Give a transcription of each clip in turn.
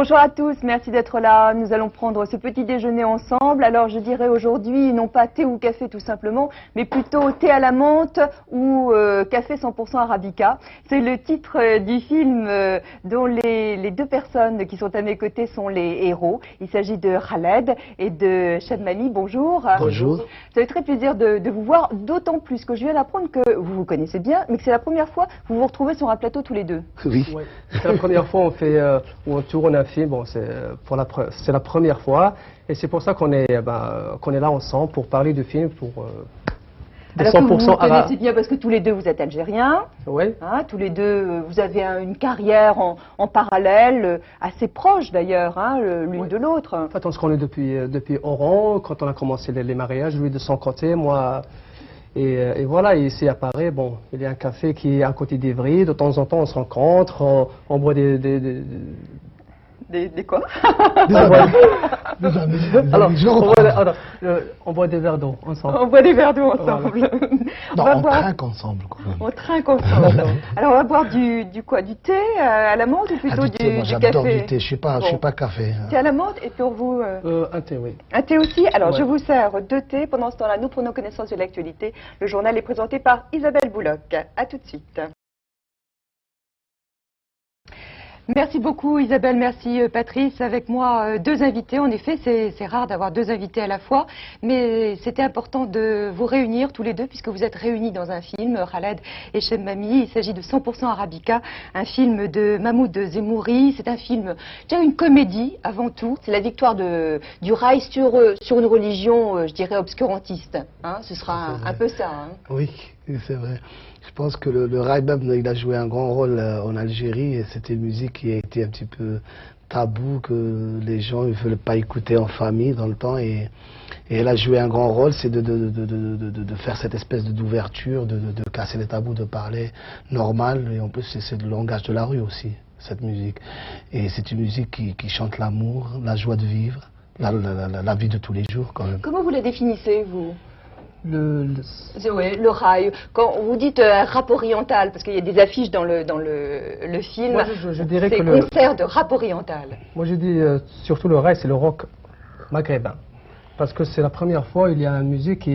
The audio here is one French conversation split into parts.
Bonjour à tous, merci d'être là. Nous allons prendre ce petit déjeuner ensemble. Alors je dirais aujourd'hui non pas thé ou café tout simplement, mais plutôt thé à la menthe ou café 100% arabica. C'est le titre du film dont les deux personnes qui sont à mes côtés sont les héros. Il s'agit de Khaled et de Chebmani. Bonjour. Bonjour. Ça fait très plaisir de vous voir, d'autant plus que je viens d'apprendre que vous vous connaissez bien, mais que c'est la première fois que vous vous retrouvez sur un plateau tous les deux. Oui. Ouais. C'est la première fois où on tourne un film. Bon, c'est la première fois, et c'est pour ça qu'on est là ensemble pour parler du film, pour de Alors 100% que vous arabe. connaissez bien parce que tous les deux vous êtes algériens. Oui. Hein, tous les deux, vous avez une carrière en parallèle, assez proche d'ailleurs, hein, l'une de l'autre. En fait, on se connaît depuis Oran, quand on a commencé les mariages, lui de son côté, moi. Et voilà, et ici à Paris, bon, il y a un café qui est à côté d'Ivry. De temps en temps, on se rencontre, on boit Des quoi? on boit des verres d'eau ensemble. On boit des verres d'eau ensemble. Voilà. Non, on trinque ensemble. Quand même. On trinque ensemble. Alors on va boire du quoi? Du thé à la menthe ou plutôt Ah, du thé, moi du j'adore café? du thé, je suis pas café. Thé à la menthe et pour vous Un thé, oui. un thé aussi. Alors Ouais. je vous sers deux thés. Pendant ce temps-là, nous prenons connaissance de l'actualité. Le journal est présenté par Isabelle Bouloc. À tout de suite. Merci beaucoup Isabelle, merci Patrice. Avec moi deux invités. En effet, c'est rare d'avoir deux invités à la fois, mais c'était important de vous réunir tous les deux puisque vous êtes réunis dans un film, Khaled et Chebmani. Il s'agit de 100% Arabica, un film de Mahmoud Zemouri. C'est un film, une comédie avant tout. C'est la victoire du rail sur une religion, je dirais, obscurantiste. Hein, ce sera un peu ça. Hein. Oui, c'est vrai. Je pense que le raï même, il a joué un grand rôle en Algérie et c'était une musique qui a été un petit peu tabou, que les gens ne veulent pas écouter en famille dans le temps et elle a joué un grand rôle, c'est de faire cette espèce d'ouverture, de casser les tabous, de parler normal et en plus c'est le langage de la rue aussi, cette musique. Et c'est une musique qui chante l'amour, la joie de vivre, la vie de tous les jours quand même. Comment vous la définissez, vous? Le Le rail. Quand vous dites rap oriental, parce qu'il y a des affiches dans le film, Moi, je dirais c'est que le concert de rap oriental. Moi, je dis surtout le rail, c'est le rock maghrébin. Parce que c'est la première fois il y a une musique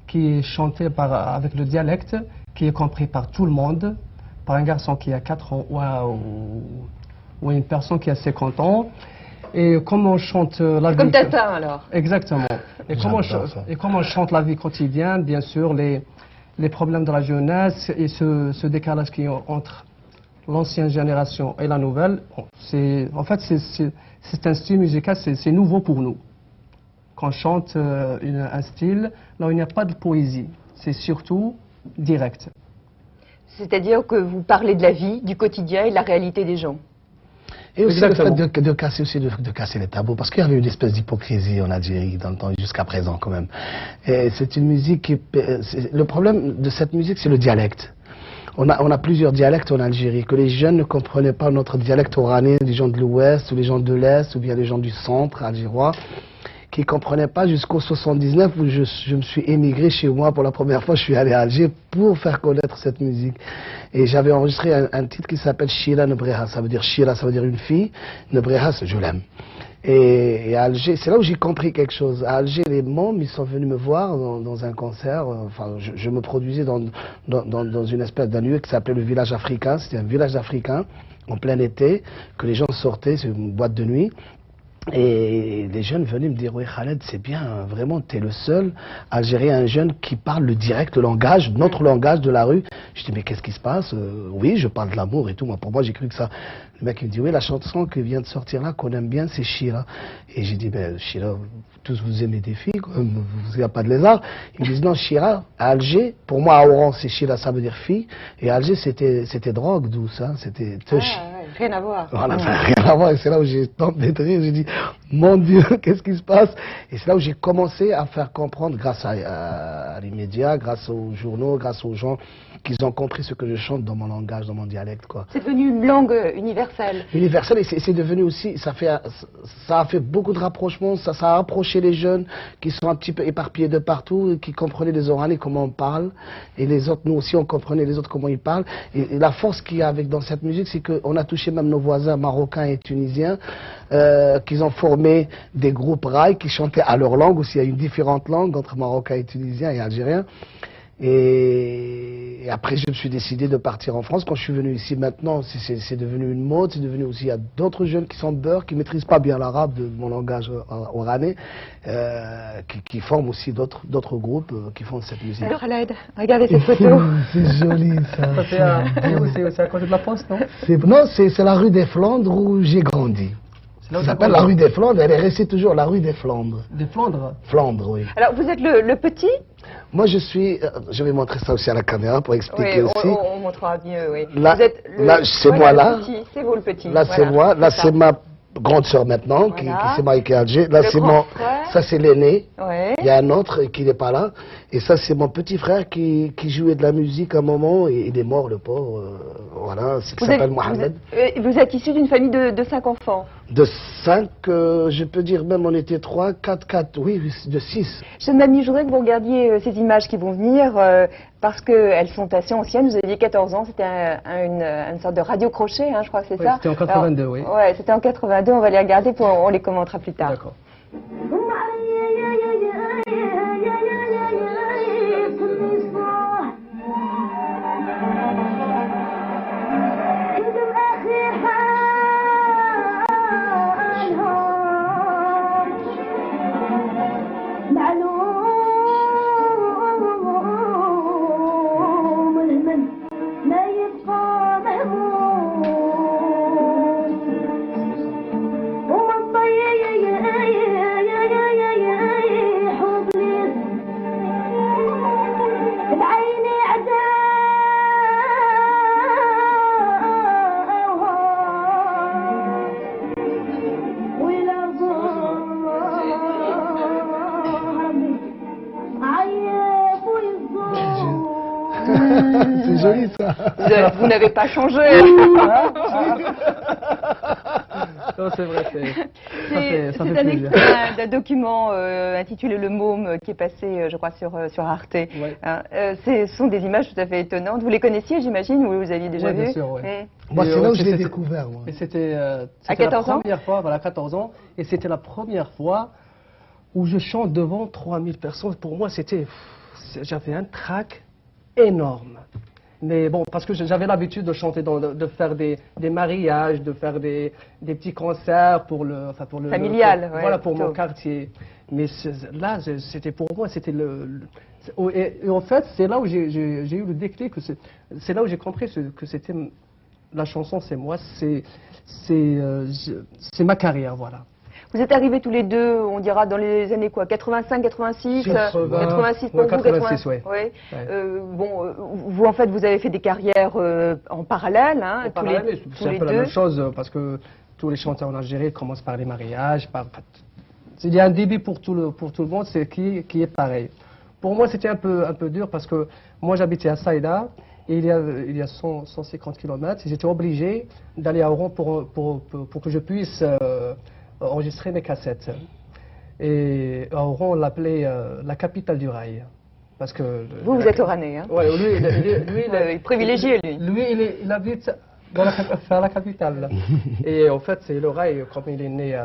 qui est chantée avec le dialecte, qui est compris par tout le monde, par un garçon qui a 4 ans ou une personne qui a 50 ans. Et comment on chante la vie... Comme Tatin, alors. Exactement. Et comment on chante la vie quotidienne, bien sûr, les problèmes de la jeunesse et ce décalage qui est entre l'ancienne génération et la nouvelle. En fait, c'est un style musical, c'est nouveau pour nous. Quand on chante un style, là où il n'y a pas de poésie, c'est surtout direct. C'est-à-dire que vous parlez de la vie, du quotidien et de la réalité des gens. Et aussi Exactement. le fait de casser les tabous, parce qu'il y avait une espèce d'hypocrisie en Algérie dans le temps, jusqu'à présent quand même. Et c'est une musique qui... Le problème de cette musique, c'est le dialecte. On a plusieurs dialectes en Algérie, que les jeunes ne comprenaient pas notre dialecte oranais, les gens de l'Ouest, ou les gens de l'Est, ou bien les gens du centre algérois, qui ne comprenaient pas jusqu'au 79 où je me suis émigré chez moi pour la première fois. Je suis allé à Alger pour faire connaître cette musique. Et j'avais enregistré un titre qui s'appelle Shira Nebreha. Ça veut dire Shira, ça veut dire une fille. Nebreha, c'est je l'aime. Et à Alger, c'est là où j'ai compris quelque chose. À Alger, les mômes, ils sont venus me voir dans un concert. Enfin, je me produisais dans une espèce d'un lieu qui s'appelait le village africain. C'était un village africain en plein été, que les gens sortaient, c'est une boîte de nuit. Et les jeunes venaient me dire, oui Khaled, c'est bien, vraiment, tu es le seul Algérien, un jeune qui parle le direct, le langage, notre langage de la rue. Je dis, mais qu'est-ce qui se passe? Oui, je parle de l'amour et tout. Moi, pour moi, j'ai cru que ça... Le mec, il me dit, oui, la chanson qui vient de sortir là, qu'on aime bien, c'est Shira. Et j'ai dit, ben, Shira, tous vous aimez des filles, quoi. Il n'y a pas de lézard. Ils me disent, non, Shira, à Alger, pour moi, à Oran, c'est Shira, ça veut dire fille. Et à Alger, c'était drogue douce, hein, c'était touch. Rien à voir. Voilà, rien à voir. Et c'est là où j'ai tenté de rire. J'ai dit, mon Dieu, qu'est-ce qui se passe? Et c'est là où j'ai commencé à faire comprendre, grâce à les médias, grâce aux journaux, grâce aux gens, qu'ils ont compris ce que je chante dans mon langage, dans mon dialecte, quoi. C'est devenu une langue universelle. Universelle, et c'est devenu aussi, ça a fait beaucoup de rapprochements, ça a rapproché les jeunes qui sont un petit peu éparpillés de partout, et qui comprenaient les Oranais comment on parle, et les autres, nous aussi, on comprenait les autres comment ils parlent. Et la force qu'il y a dans cette musique, c'est qu'on a touché chez même nos voisins marocains et tunisiens, qu'ils ont formé des groupes raï qui chantaient à leur langue, aussi il y a une différente langue entre marocains et tunisiens et algériens. Et après, je me suis décidé de partir en France. Quand je suis venu ici maintenant, c'est devenu une mode. C'est devenu aussi, il y a d'autres jeunes qui sont beurre, qui ne maîtrisent pas bien l'arabe, de mon langage oranais, qui forment aussi d'autres groupes qui font cette musique. Alors, Khaled, regardez cette photo. C'est joli, ça. C'est à côté de la Poste, non? Non, c'est la rue des Flandres où j'ai grandi. Ça s'appelle la rue des Flandres. Elle est restée toujours la rue des Flandres. Des Flandres? Flandres, oui. Alors, vous êtes le petit? Moi, je vais montrer ça aussi à la caméra pour expliquer oui, aussi. On montrera mieux, oui. Là, vous êtes là c'est moi là. C'est vous le petit. Là, c'est moi. Là, c'est ma grande sœur maintenant, qui s'est mariée avec Alger. Là, c'est mon. Ça, c'est l'aîné. Ouais. Il y a un autre qui n'est pas là. Et ça, c'est mon petit frère qui jouait de la musique à un moment. Et il est mort, le pauvre. Voilà, c'est qui s'appelle Mohamed. Vous êtes issu d'une famille de 5 enfants? De 5, je peux dire même, on était 3, 4, oui, de 6. Jeune mamie, je voudrais que vous regardiez ces images qui vont venir, parce qu'elles sont assez anciennes. Vous aviez 14 ans, c'était une sorte de radio-crochet, hein, je crois que c'est ça. C'était en 82, oui. Ouais, c'était en 82, on va les regarder, on les commentera plus tard. D'accord. C'est joli ça. Vous n'avez pas changé. Non, c'est vrai, c'est un extrait d'un document intitulé Le Môme qui est passé, je crois, sur Arte. Ouais. Ce sont des images tout à fait étonnantes. Vous les connaissiez, j'imagine, ou vous aviez déjà vu? Bien sûr, ouais. Moi, c'est là où je l'ai découvert. Moi. Et c'était à 14 la première fois, voilà, 14 ans, et c'était la première fois où je chante devant 3000 personnes. Pour moi, j'avais un trac énorme. Mais bon, parce que j'avais l'habitude de chanter, de faire des mariages, de faire des petits concerts pour le familial, voilà, pour mon quartier. Mais là, c'était pour moi, c'était et en fait, c'est là où j'ai eu le déclic, c'est là où j'ai compris que c'était la chanson, c'est moi, c'est ma carrière, voilà. Vous êtes arrivés tous les deux, on dira, dans les années quoi, 85, 86 86 pour vous, 86, oui. Ouais. Bon, vous, en fait, vous avez fait des carrières en parallèle, hein, en parallèle, c'est un peu la même chose, parce que tous les chanteurs en Algérie commencent par les mariages. Il y a un début pour tout le monde, c'est qui est pareil. Pour moi, c'était un peu dur, parce que moi, j'habitais à Saïda, et il y a 150 km, et j'étais obligé d'aller à Oran pour que je puisse enregistrer mes cassettes. Et à Oran, on l'appelait la capitale du rail. Parce que vous êtes oranais, hein? Oui, lui, il est privilégié, lui. Lui, il habite dans la capitale. Et en fait, c'est le rail, comme il est né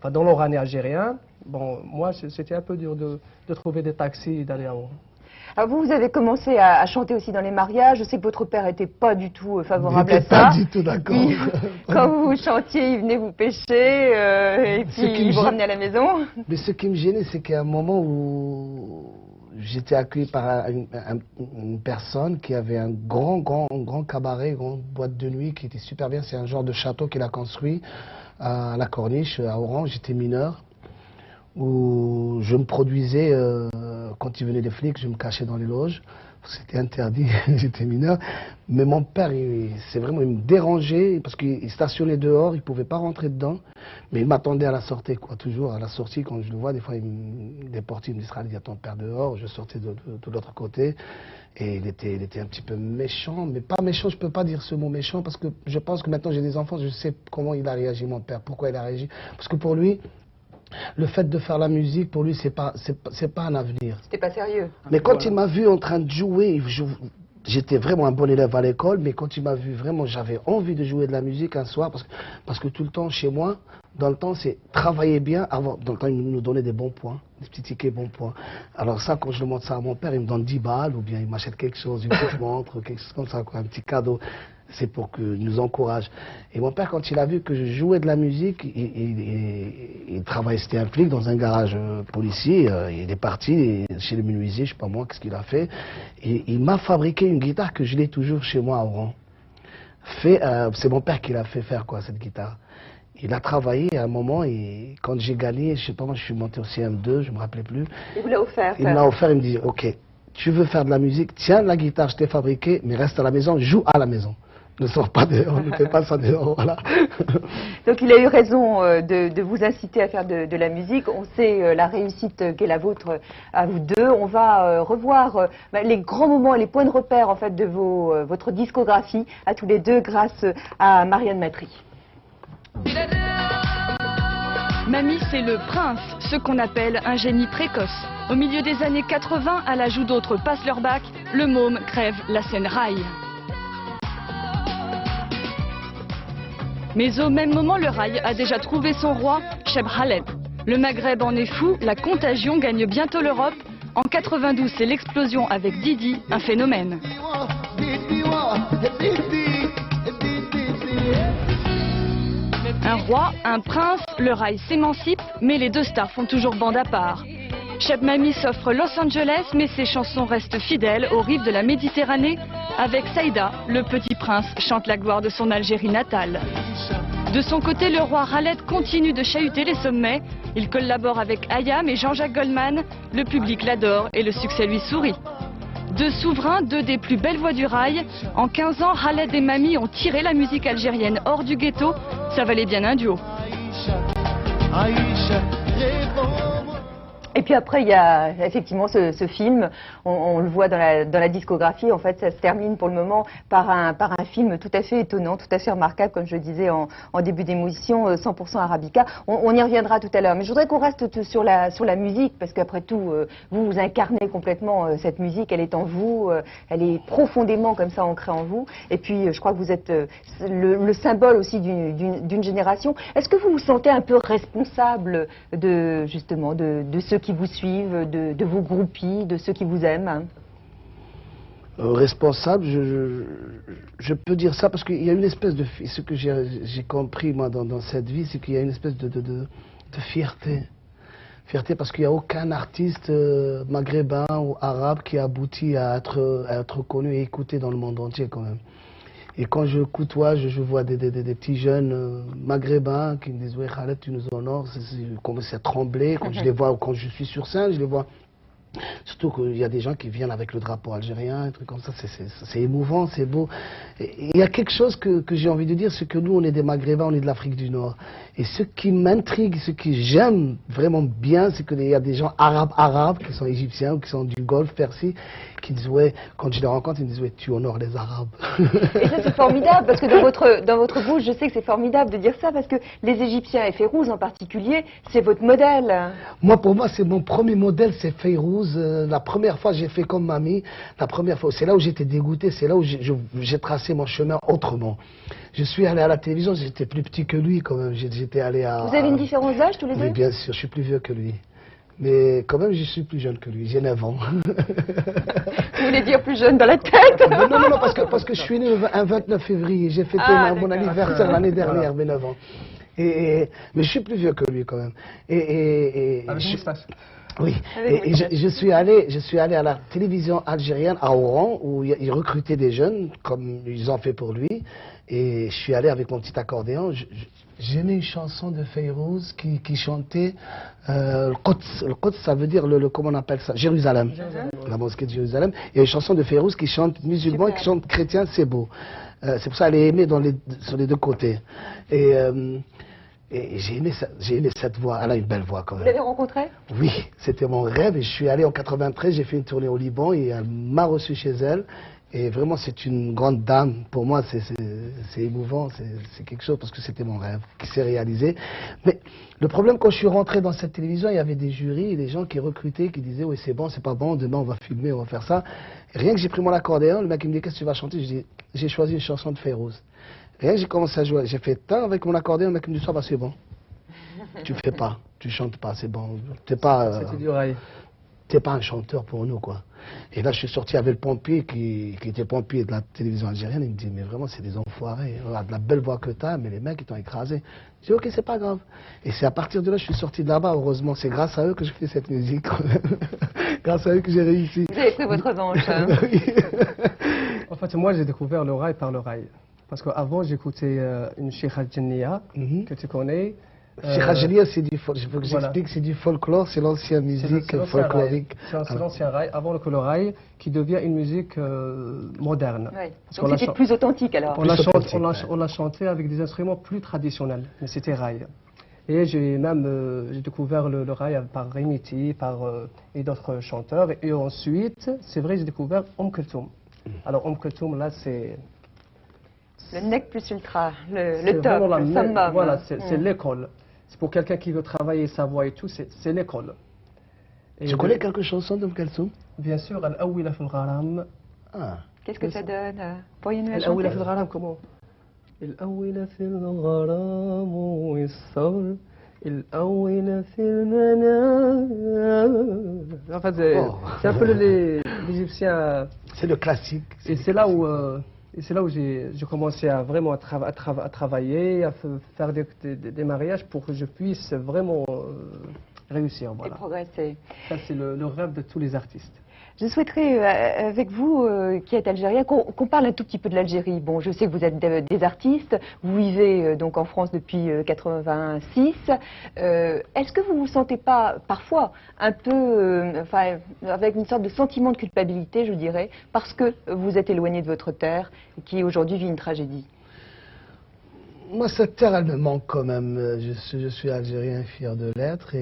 dans l'Oranais algérien. Bon, moi, c'était un peu dur de trouver des taxis et d'aller à Oran. Alors vous avez commencé à chanter aussi dans les mariages. Je sais que votre père n'était pas du tout favorable à ça. Pas du tout d'accord. Quand vous chantiez, il venait vous pêcher et puis il vous ramenait à la maison. Mais ce qui me gênait, c'est qu'à un moment où j'étais accueilli par une personne qui avait un grand cabaret, une grande boîte de nuit qui était super bien. C'est un genre de château qu'il a construit à la Corniche, à Oran. J'étais mineur, où je me produisais, quand il venait des flics, je me cachais dans les loges. C'était interdit, j'étais mineur. Mais mon père, c'est vraiment, il me dérangeait parce qu'il stationnait dehors, il ne pouvait pas rentrer dedans. Mais il m'attendait à la sortie, quoi, toujours à la sortie. Quand je le vois, des fois, il me déportait, il me disait, il y a ton père dehors. Je sortais de l'autre côté. Et il était un petit peu méchant, mais pas méchant, je ne peux pas dire ce mot méchant, parce que je pense que maintenant j'ai des enfants, je sais comment il a réagi, mon père, pourquoi il a réagi. Parce que pour lui, le fait de faire la musique, pour lui, c'est pas un avenir. C'était pas sérieux. Mais quand il m'a vu en train de jouer, j'étais vraiment un bon élève à l'école, mais quand il m'a vu vraiment, j'avais envie de jouer de la musique un soir, parce que tout le temps, chez moi, dans le temps, c'est travailler bien, dans le temps, il nous donnait des bons points, des petits tickets bons points. Alors ça, quand je le montre ça à mon père, il me donne 10 balles, ou bien il m'achète quelque chose, une petite montre, quelque chose comme ça, quoi, un petit cadeau. C'est pour qu'il nous encourage. Et mon père, quand il a vu que je jouais de la musique, il travaillait, c'était un flic dans un garage policier. Il est parti chez les menuisiers, je sais pas moi, qu'est-ce qu'il a fait. Et il m'a fabriqué une guitare que je l'ai toujours chez moi à Oran. C'est mon père qui l'a fait faire, quoi, cette guitare. Il a travaillé à un moment et quand j'ai gagné, je sais pas moi, je suis monté au CM2, je me rappelais plus. Il vous l'a offert. Il m'a offert, il me dit, ok, tu veux faire de la musique, tiens la guitare, je t'ai fabriquée, mais reste à la maison, joue à la maison. Ne sors pas dehors, ne fais pas ça dehors, voilà. Donc il a eu raison de vous inciter à faire de la musique. On sait la réussite qu'est la vôtre à vous deux. On va revoir les grands moments et les points de repère en fait de votre discographie à tous les deux grâce à Marianne Matry. Mamie, c'est le prince, ce qu'on appelle un génie précoce. Au milieu des années 80, à l'âge où d'autres passent leur bac, le môme crève la scène rail. Mais au même moment, le rail a déjà trouvé son roi, Cheb Khaled. Le Maghreb en est fou, la contagion gagne bientôt l'Europe. En 92, c'est l'explosion avec Didi, un phénomène. Un roi, un prince, le rail s'émancipe, mais les deux stars font toujours bande à part. Cheb Mami s'offre Los Angeles, mais ses chansons restent fidèles aux rives de la Méditerranée. Avec Saïda, le petit prince chante la gloire de son Algérie natale. De son côté, le roi Khaled continue de chahuter les sommets. Il collabore avec Ayam et Jean-Jacques Goldman. Le public l'adore et le succès lui sourit. Deux souverains, deux des plus belles voix du rail. En 15 ans, Khaled et Mami ont tiré la musique algérienne hors du ghetto. Ça valait bien un duo. Et puis après, il y a effectivement ce film, on le voit dans la discographie, en fait, ça se termine pour le moment par un film tout à fait étonnant, tout à fait remarquable, comme je le disais en début d'émission, 100% Arabica. On y reviendra tout à l'heure, mais je voudrais qu'on reste sur la musique, parce qu'après tout, vous incarnez complètement cette musique, elle est en vous, elle est profondément comme ça ancrée en vous, et puis je crois que vous êtes le symbole aussi d'une génération. Est-ce que vous vous sentez un peu responsable justement de ceux qui vous suivent, de vos groupies, de ceux qui vous aiment? Responsable, je peux dire ça parce qu'il y a une espèce de... Ce que j'ai compris moi dans cette vie, c'est qu'il y a une espèce de fierté. Fierté parce qu'il n'y a aucun artiste maghrébin ou arabe qui aboutit à être connu et écouté dans le monde entier quand même. Et quand je côtoie, je vois des petits jeunes maghrébins qui me disent « Oui, Khaled, tu nous honores », je commence à trembler. Quand je les vois, quand je suis sur scène, je les vois. Surtout qu'il y a des gens qui viennent avec le drapeau algérien, un truc comme ça, c'est émouvant, c'est beau. Et il y a quelque chose que j'ai envie de dire, c'est que nous, on est des Maghrébins, on est de l'Afrique du Nord. Et ce qui m'intrigue, ce que j'aime vraiment bien, c'est qu'il y a des gens arabes, qui sont égyptiens ou qui sont du Golfe Persie, qui disent, ouais, quand je les rencontre, ils me disent, ouais, tu honores les Arabes. Et ça, c'est formidable, parce que dans votre bouche, je sais que c'est formidable de dire ça, parce que les Égyptiens et Fayrouz en particulier, c'est votre modèle. Moi, pour moi, c'est mon premier modèle, c'est Fayrouz. La première fois, j'ai fait comme Mamie. La première fois, c'est là où j'étais dégoûté, c'est là où j'ai tracé mon chemin autrement. Je suis allé à la télévision, j'étais plus petit que lui quand même. J'étais allé à... Vous avez une différence d'âge tous les deux? Oui, bien sûr, je suis plus vieux que lui. Mais quand même, je suis plus jeune que lui, j'ai 9 ans. Vous voulez dire plus jeune dans la tête? Non, parce que je suis né un 29 février, j'ai fêté mon anniversaire l'année dernière, mes 9 ans. Mais je suis plus vieux que lui quand même. Oui, et je suis allé à la télévision algérienne à Oran où ils recrutaient des jeunes comme ils ont fait pour lui, et je suis allé avec mon petit accordéon. J'aimais une chanson de Fayrouz qui chantait le Quds, ça veut dire comment on appelle ça, Jérusalem, la mosquée de Jérusalem. Il y a une chanson de Fayrouz qui chante musulman et qui chante chrétien, c'est beau. C'est pour ça qu'elle est aimée sur les deux côtés. Et j'ai aimé cette voix, elle a une belle voix quand même. Vous l'avez rencontrée? Oui, c'était mon rêve et je suis allé en 93, j'ai fait une tournée au Liban et elle m'a reçu chez elle Et vraiment, c'est une grande dame. Pour moi, c'est émouvant, c'est quelque chose, parce que c'était mon rêve qui s'est réalisé. Mais le problème, quand je suis rentré dans cette télévision, il y avait des jurys, des gens qui recrutaient, qui disaient, oui, c'est bon, c'est pas bon, demain on va filmer, on va faire ça. Et rien que j'ai pris mon accordéon, le mec il me dit, qu'est-ce que tu vas chanter? Je dis, j'ai choisi une chanson de Férouz. Rien que j'ai commencé à jouer, j'ai fait tant avec mon accordéon, le mec il me dit, ça va, c'est bon. Tu fais pas, tu chantes pas, c'est bon. T'es pas... C'était du rail. T'es pas un chanteur pour nous, quoi. Et là, je suis sorti avec le pompier qui était pompier de la télévision algérienne. Il me dit, mais vraiment, c'est des enfoirés. Regarde la belle voix que t'as, mais les mecs, ils t'ont écrasé. Je dis, ok, c'est pas grave. Et c'est à partir de là, je suis sorti de là-bas. Heureusement, c'est grâce à eux que je fais cette musique, quand même. Grâce à eux que j'ai réussi. Vous avez pris votre revanche, hein. En fait, moi, j'ai découvert le rail par le rail. Parce qu'avant, j'écoutais une Cheikh Al-Jinniya, que tu connais. Cheikh Al-Jinniya, c'est du folklore. J'explique, c'est du folklore, c'est l'ancienne musique folklorique. C'est l'ancien rail, avant que le rail, qui devient une musique moderne. Ouais. Donc c'était plus authentique alors. On l'a chanté avec des instruments plus traditionnels, mais c'était rail. Et j'ai découvert le rail par Remiti, et d'autres chanteurs. Et ensuite, c'est vrai, j'ai découvert Kulthum. Alors Kulthum, là, c'est... Le nec plus ultra, le top, le summum. Voilà, c'est l'école. C'est pour quelqu'un qui veut travailler sa voix et tout, c'est l'école. Tu connais quelques chansons de Kulthum? Bien sûr, Al-Awila fil Gharam. Qu'est-ce que ça donne? Pourriez-nous la chanter? Al-Awila fil Gharam, comment? Al-Awila fil Gharam wissal, Al-Awila fil Manam. En fait, c'est un peu les Égyptiens. C'est le classique. Et c'est là où... j'ai commencé à vraiment à travailler, à faire des mariages pour que je puisse vraiment réussir. Voilà. Et progresser. Ça, c'est le rêve de tous les artistes. Je souhaiterais, avec vous, qui êtes algérien, qu'on parle un tout petit peu de l'Algérie. Bon, je sais que vous êtes des artistes, vous vivez donc en France depuis 86. Est-ce que vous vous sentez pas, parfois, un peu, avec une sorte de sentiment de culpabilité, je dirais, parce que vous êtes éloigné de votre terre, qui aujourd'hui vit une tragédie? Moi, cette terre, elle me manque quand même. Je suis algérien, fier de l'être.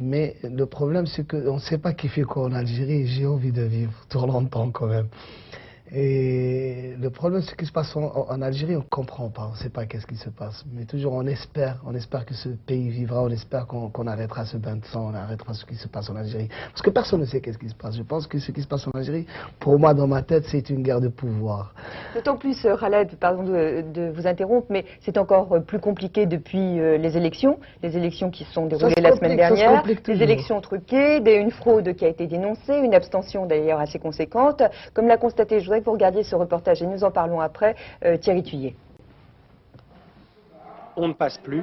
Mais le problème, c'est qu'on ne sait pas qui fait quoi en Algérie. J'ai envie de vivre tout longtemps quand même. Et le problème, c'est ce qui se passe en Algérie, on ne comprend pas, on ne sait pas qu'est-ce qui se passe. Mais toujours, on espère que ce pays vivra, on espère qu'on arrêtera ce bain de sang, on arrêtera ce qui se passe en Algérie. Parce que personne ne sait qu'est-ce qui se passe. Je pense que ce qui se passe en Algérie, pour moi, dans ma tête, c'est une guerre de pouvoir. D'autant plus, Khaled, pardon de vous interrompre, mais c'est encore plus compliqué depuis les élections qui se sont déroulées la semaine dernière, des élections truquées, une fraude qui a été dénoncée, une abstention d'ailleurs assez conséquente. Comme l'a constaté, je voudrais que vous regardiez ce reportage et nous en parlons après, Thierry Thuillier. On ne passe plus,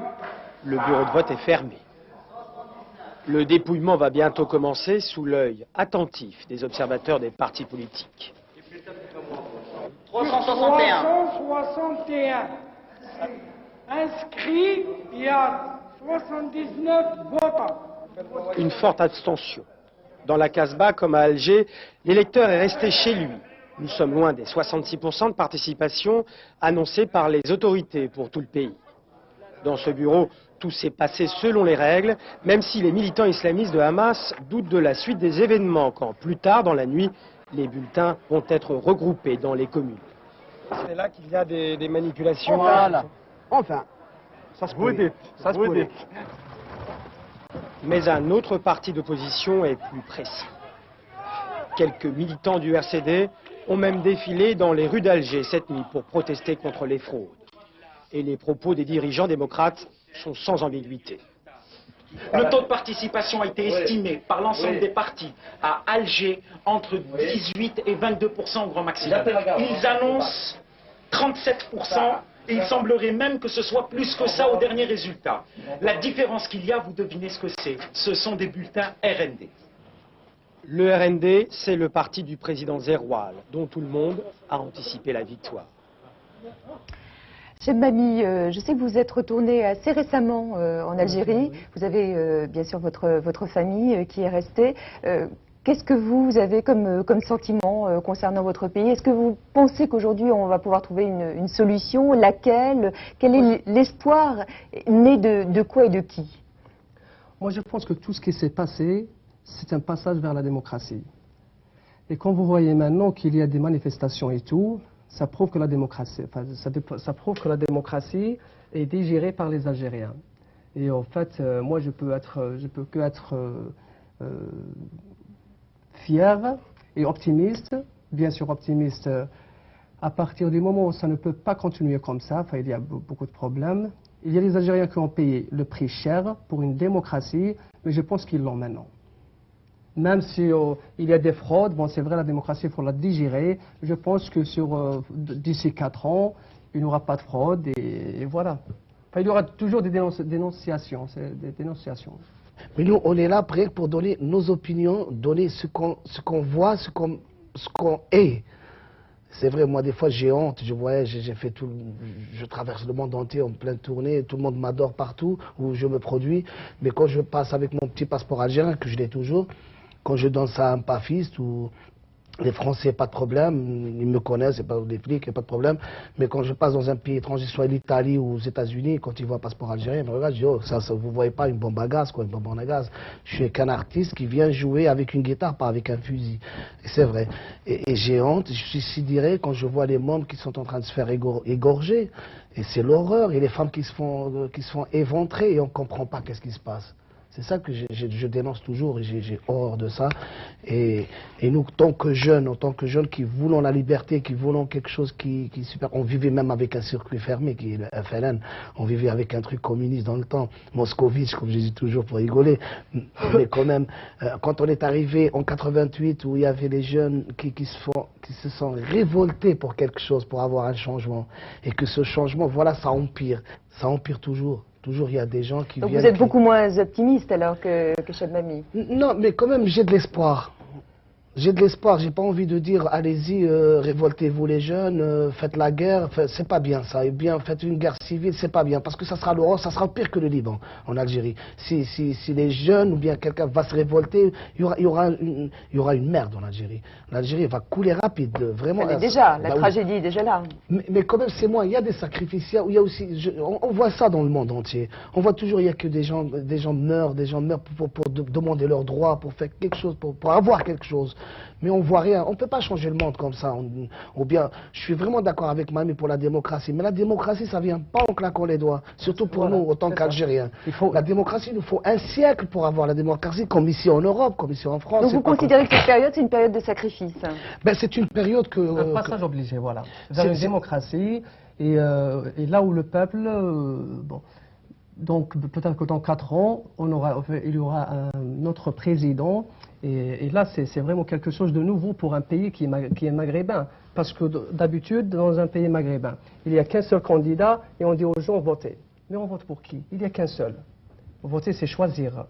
le bureau de vote est fermé. Le dépouillement va bientôt commencer sous l'œil attentif des observateurs des partis politiques. 361 inscrits, il y a 79 votants. Une forte abstention. Dans la Casbah, comme à Alger, l'électeur est resté chez lui. Nous sommes loin des 66% de participation annoncés par les autorités pour tout le pays. Dans ce bureau, tout s'est passé selon les règles, même si les militants islamistes de Hamas doutent de la suite des événements, quand plus tard dans la nuit, les bulletins vont être regroupés dans les communes. C'est là qu'il y a des manipulations. Voilà. Enfin, ça se peut. Ça se peut. Mais un autre parti d'opposition est plus précis. Quelques militants du RCD ont même défilé dans les rues d'Alger cette nuit pour protester contre les fraudes. Et les propos des dirigeants démocrates sont sans ambiguïté. Le taux de participation a été estimé par l'ensemble des partis à Alger entre 18 et 22% au grand maximum. Ils annoncent 37%. Et il semblerait même que ce soit plus que ça au dernier résultat. La différence qu'il y a, vous devinez ce que c'est. Ce sont des bulletins RND. Le RND, c'est le parti du président Zeroual, dont tout le monde a anticipé la victoire. Cheb Mami, je sais que vous êtes retourné assez récemment en Algérie. Vous avez bien sûr votre famille qui est restée. Qu'est-ce que vous avez comme sentiment concernant votre pays? Est-ce que vous pensez qu'aujourd'hui on va pouvoir trouver une solution? Laquelle? Quel est l'espoir né de quoi et de qui? Moi je pense que tout ce qui s'est passé, c'est un passage vers la démocratie. Et quand vous voyez maintenant qu'il y a des manifestations et tout, ça prouve que la démocratie, ça prouve que la démocratie est digérée par les Algériens. Et en fait, moi, je peux que être fier et optimiste, bien sûr optimiste, à partir du moment où ça ne peut pas continuer comme ça. Enfin, il y a beaucoup de problèmes. Il y a les Algériens qui ont payé le prix cher pour une démocratie, mais je pense qu'ils l'ont maintenant. Même si il y a des fraudes, bon, c'est vrai, la démocratie, il faut la digérer. Je pense que d'ici 4 ans, il n'y aura pas de fraude et voilà. Enfin, il y aura toujours des dénonciations. Mais nous, on est là prêts pour donner nos opinions, donner ce qu'on voit, ce qu'on est. C'est vrai, moi, des fois, j'ai honte. Je voyage, je traverse le monde entier en pleine tournée. Tout le monde m'adore partout où je me produis. Mais quand je passe avec mon petit passeport algérien, que je l'ai toujours, quand je donne ça à un pafiste ou les Français, pas de problème, ils me connaissent, c'est pas des flics, pas de problème. Mais quand je passe dans un pays étranger, soit l'Italie ou aux États-Unis, quand ils voient un passeport algérien, ils me regardent, je dis, oh, ça, vous voyez pas une bombe à gaz, quoi, une bombe à gaz. Je suis qu'un artiste qui vient jouer avec une guitare, pas avec un fusil. Et c'est vrai. Et j'ai honte, je suis sidéré quand je vois les membres qui sont en train de se faire égorger. Et c'est l'horreur. Et les femmes qui se font éventrer et on comprend pas qu'est-ce qui se passe. C'est ça que je dénonce toujours et j'ai horreur de ça. Et nous, en tant que jeunes qui voulons la liberté, qui voulons quelque chose qui est super. On vivait même avec un circuit fermé qui est le FLN. On vivait avec un truc communiste dans le temps. Moscovitch, comme je dis toujours pour rigoler. Mais quand même, quand on est arrivé en 88 où il y avait les jeunes qui se sont révoltés pour quelque chose, pour avoir un changement. Et que ce changement, voilà, ça empire. Ça empire toujours. Toujours, il y a des gens qui Donc viennent... vous êtes beaucoup moins optimiste alors que Cheb Mami. Non, mais quand même, j'ai de l'espoir. J'ai de l'espoir, j'ai pas envie de dire allez-y, révoltez-vous les jeunes, faites la guerre, c'est pas bien ça, et bien faites une guerre civile, c'est pas bien, parce que ça sera l'Europe, ça sera pire que le Liban en Algérie. Si les jeunes ou bien quelqu'un va se révolter, il y aura une merde en Algérie. L'Algérie va couler rapide, vraiment. Elle est déjà, la tragédie est déjà là. Mais quand même, c'est moi, il y a des sacrifices, il y a aussi, on voit ça dans le monde entier. On voit toujours, il y a que des gens meurent pour demander leurs droits, pour faire quelque chose, pour avoir quelque chose. Mais on voit rien. On ne peut pas changer le monde comme ça. Ou bien, je suis vraiment d'accord avec Mami pour la démocratie. Mais la démocratie, ça ne vient pas en claquant les doigts. Surtout pour nous, en tant qu'Algériens. La démocratie, il nous faut un siècle pour avoir la démocratie, comme ici en Europe, comme ici en France. Donc vous considérez que cette période, c'est une période de sacrifice? Ben, c'est une période que... Un passage obligé, voilà. Vers une démocratie. Et là où le peuple... bon. Donc peut-être que dans 4 ans, il y aura un autre président. Et là, c'est vraiment quelque chose de nouveau pour un pays qui est maghrébin. Parce que d'habitude, dans un pays maghrébin, il n'y a qu'un seul candidat et on dit aux gens votez. Mais on vote pour qui? Il n'y a qu'un seul. Voter, c'est choisir.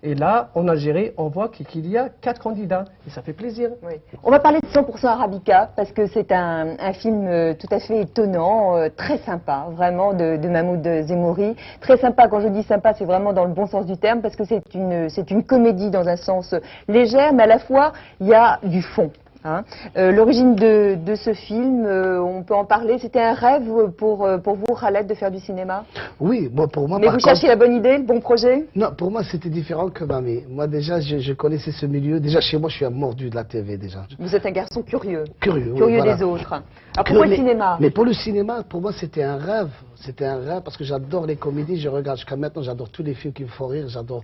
Et là, en Algérie, on voit qu'il y a 4 candidats. Et ça fait plaisir. Oui. On va parler de 100% Arabica, parce que c'est un film tout à fait étonnant, très sympa, vraiment, de Mahmoud Zemouri. Très sympa, quand je dis sympa, c'est vraiment dans le bon sens du terme, parce que c'est une comédie dans un sens légère, mais à la fois, il y a du fond. Hein. L'origine de ce film, on peut en parler. C'était un rêve pour vous, Khaled, de faire du cinéma? Oui, bon, pour moi. Mais vous cherchiez la bonne idée, le bon projet? Non, pour moi c'était différent que Mami. Moi déjà, je connaissais ce milieu. Déjà chez moi, je suis un mordu de la TV déjà. Vous êtes un garçon curieux. Curieux, oui, voilà. Des autres. Alors pourquoi le cinéma? Mais pour le cinéma, pour moi c'était un rêve. C'était un rêve parce que j'adore les comédies. Je regarde jusqu'à maintenant, j'adore tous les films qui me font rire. J'adore.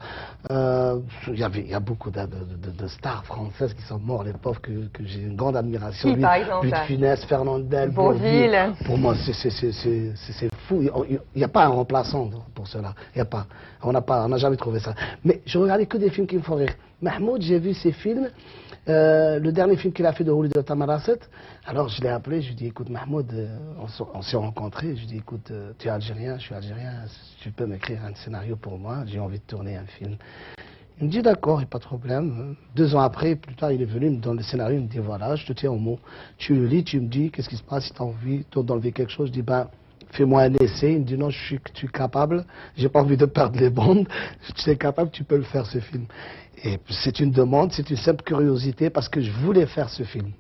Il y a beaucoup de stars françaises qui sont morts, les pauvres, que j'ai une grande admiration. Qui, par exemple? Louis de Funès, Fernandel, Bourvil. Pour moi, c'est fou. Il n'y a pas un remplaçant pour cela. Il n'y a pas. On n'a jamais trouvé ça. Mais je regardais que des films qui me font rire. Mahmoud, j'ai vu ses films. Le dernier film qu'il a fait de Rouli de Tamarasset. Alors je l'ai appelé, je lui ai dit écoute Mahmoud, on s'est rencontrés, je lui ai dit écoute, tu es algérien, je suis algérien, tu peux m'écrire un scénario pour moi, j'ai envie de tourner un film. Il me dit d'accord, il n'y a pas de problème. 2 ans après, plus tard, il est venu, il me donne le scénario, il me dit voilà, je te tiens au mot. Tu le lis, tu me dis qu'est-ce qui se passe, si tu as envie d'enlever quelque chose, je dis ben fais-moi un essai. Il me dit non, je suis capable, j'ai pas envie de perdre les bandes, tu es capable, tu peux le faire ce film. Et c'est une demande, c'est une simple curiosité parce que je voulais faire ce film.